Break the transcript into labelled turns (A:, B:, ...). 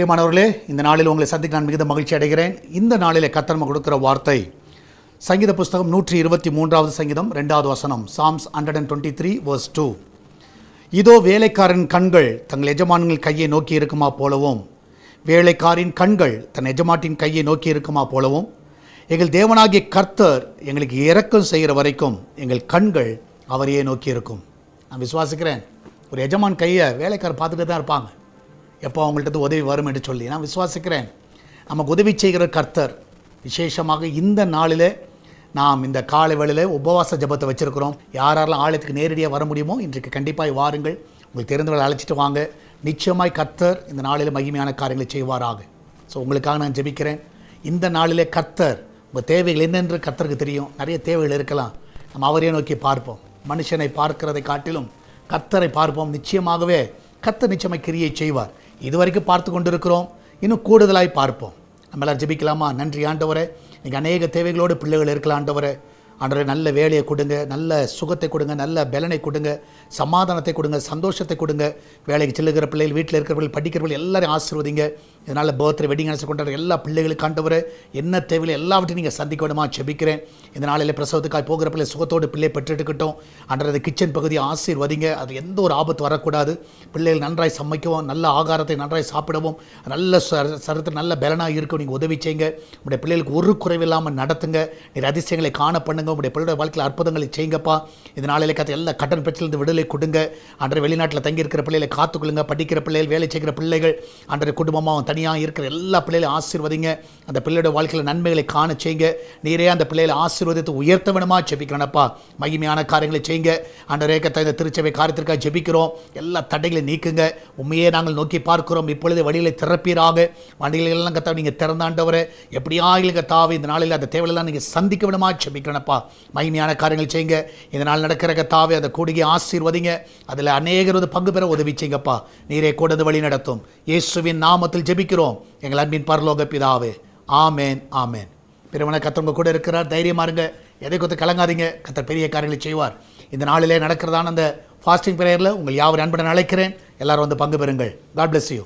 A: பிரியமானவர்களே, இந்த நாளில் உங்களை சந்திக்க நான் மிகுந்த மகிழ்ச்சி அடைகிறேன். இந்த நாளிலே கர்த்தர் நமக்கு கொடுக்கிற வார்த்தை சங்கீத புஸ்தகம் 123வது சங்கீதம் 2வது வசனம், Psalms 123 verse 2. இதோ வேலைக்காரன் கண்கள் தங்கள் எஜமான்கள் கையை நோக்கி இருக்குமா போலவும், வேலைக்காரின் கண்கள் தன் எஜமாட்டின் கையை நோக்கி இருக்குமா போலவும், எங்கள் தேவனாகிய கர்த்தர் எங்களுக்கு இரக்கம் செய்கிற வரைக்கும் எங்கள் கண்கள் அவரையே நோக்கி இருக்கும். நான் விசுவாசிக்கிறேன், ஒரு எஜமான் கையை வேலைக்காரர் பார்த்துட்டு தான் இருப்பாங்க, எப்போ அவங்கள்ட்ட உதவி வரும் என்று சொல்லி நான் விசுவாசிக்கிறேன். நமக்கு உதவி செய்கிற கர்த்தர் விசேஷமாக இந்த நாளில் நாம் இந்த காலை வேளையில் உபவாச ஜபத்தை வச்சுருக்கிறோம். யாரெல்லாம் ஆலயத்துக்கு நேரடியாக வர முடியுமோ இன்றைக்கு கண்டிப்பாக வாருங்கள். உங்களுக்கு தெரிந்தவர்கள் அழைச்சிட்டு வாங்க. நிச்சயமாய் கர்த்தர் இந்த நாளில் மகிமையான காரியங்களை செய்வாராக. ஸோ உங்களுக்காக நான் ஜெபிக்கிறேன். இந்த நாளிலே கர்த்தர் உங்கள் தேவைகள் என்னென்று கர்த்தருக்கு தெரியும். நிறைய தேவைகள் இருக்கலாம், நம்ம அவரையே நோக்கி பார்ப்போம். மனுஷனை பார்க்கிறதை காட்டிலும் கர்த்தரை பார்ப்போம். நிச்சயமாகவே கர்த்தர் நிச்சயமாக கிரியை செய்வார். இதுவரைக்கும் பார்த்து கொண்டு இருக்கிறோம், இன்னும் கூடுதலாய் பார்ப்போம். நம்ம எல்லோரும் ஜெபிக்கலாமா? நன்றி ஆண்டவரே, நீங்கள் அநேக தேவைகளோடு பிள்ளைகள் இருக்கலாம் ஆண்டவரே. ஆண்டவரே, நல்ல வேலையை கொடுங்க, நல்ல சுகத்தை கொடுங்க, நல்ல பலனை கொடுங்க, சமாதானத்தை கொடுங்க, சந்தோஷத்தை கொடுங்க. வேலைக்கு செல்லுகிற பிள்ளைகள், வீட்டில் இருக்கிறவர்கள், படிக்கிறவர்கள் எல்லாரையும் ஆசீர்வதிங்க. இதனால் பர்த்டே வெட்டிங் ஆனிவர்சரி கொண்டாடுற எல்லா பிள்ளைகளுக்கு ஆண்டவரே என்ன தேவையில்லை எல்லாவற்றையும் நீங்கள் சந்திக்க வேண்டுமா ஜெபிக்கிறேன். இந்த நாளில் பிரசவத்துக்காக போகிற பிள்ளை சுகத்தோடு பிள்ளை பெற்றுட்டுக்கிட்டோம் ஆண்டவரே. கிச்சன் பகுதியை ஆசீர்வதிங்க, அது எந்த ஒரு ஆபத்து வரக்கூடாது. பிள்ளைகள் நன்றாய் சமைக்கவும், நல்ல ஆகாரத்தை நன்றாய் சாப்பிடவும், நல்ல சரத்தில் நல்ல பலனாக இருக்கும். நீங்கள் உதவி செய்யுங்க. உங்களுடைய பிள்ளைகளுக்கு ஒரு குறைவில்லாமல் நடத்துங்க. நீர் அதிசயங்களை காண பண்ணுங்க. உங்களுடைய பிள்ளையோட வாழ்க்கையில் அற்புதங்களை செய்யுங்கப்பா. இந்த நாளில் காத்த எல்லா கடன் பிரச்சனையிலிருந்து விடுதலை கொடுங்க ஆண்டவரே. வெளிநாட்டில் தங்கி இருக்கிற பிள்ளைகளை காத்துக்கொள்ளுங்க. படிக்கிற பிள்ளைகள், வேலை செய்கிற பிள்ளைகள் ஆண்டவரே, குடும்பமாக தனியாக இருக்கிற எல்லா பிள்ளைகளையும் ஆசீர்வதிங்க. அந்த பிள்ளையோட வாழ்க்கையில் நன்மைகளை காண செய்யுங்க. நீரே அந்த பிள்ளைகளை ஆசீர்வதித்து உயர்த்த வேணுமா ஜெபிக்கிறேனப்பா. மகிமையான காரியங்களை செய்யுங்க ஆண்டவரே. கர்த்தா, இந்த திருச்சபை காரியத்திற்காக ஜெபிக்கிறோம். எல்லா தடைகளை நீக்குங்க. உண்மையே நாங்கள் நோக்கி பார்க்கிறோம். இப்பொழுது வழிகளை திறப்பீராக. வண்டிகளை எல்லாம் கர்த்தா நீங்கள் திறந்தாண்டவரே. எப்படியா இல்லை கர்த்தாவே, இந்த நாளில் அந்த தேவையெல்லாம் நீங்கள் சந்திக்க வேணுமா ஜெபிக்கிறேனப்பா. மகிமையான காரியங்கள் செய்யுங்க. இந்த நாள் நடக்கிற கர்த்தாவே, அந்த கூடிய ஆசீர்வதிங்க. அதில் அநேகர் பங்கு பெற உதவி செய்யுங்கப்பா. நீரே கூட வழி நடத்தும். இயேசுவின் நாமத்தில் ஜெபிக்கிறோம் எங்கள் அன்பின் பரலோக பிதாவே. ஆமேன், ஆமேன். பிறவனை கர்த்தர் கூட இருக்கிறார். தைரியமாக இருங்க, எதை கொடுத்து கலங்காதீங்க. கர்த்தர் பெரிய காரியங்களை செய்வார். இந்த நாளிலே நடக்கிறதான அந்த ஃபாஸ்டிங் பிரேயரில் உங்கள் யாவரும் அன்புடன் அழைக்கிறேன். எல்லாரும் பங்கு பெறுங்கள். God bless you.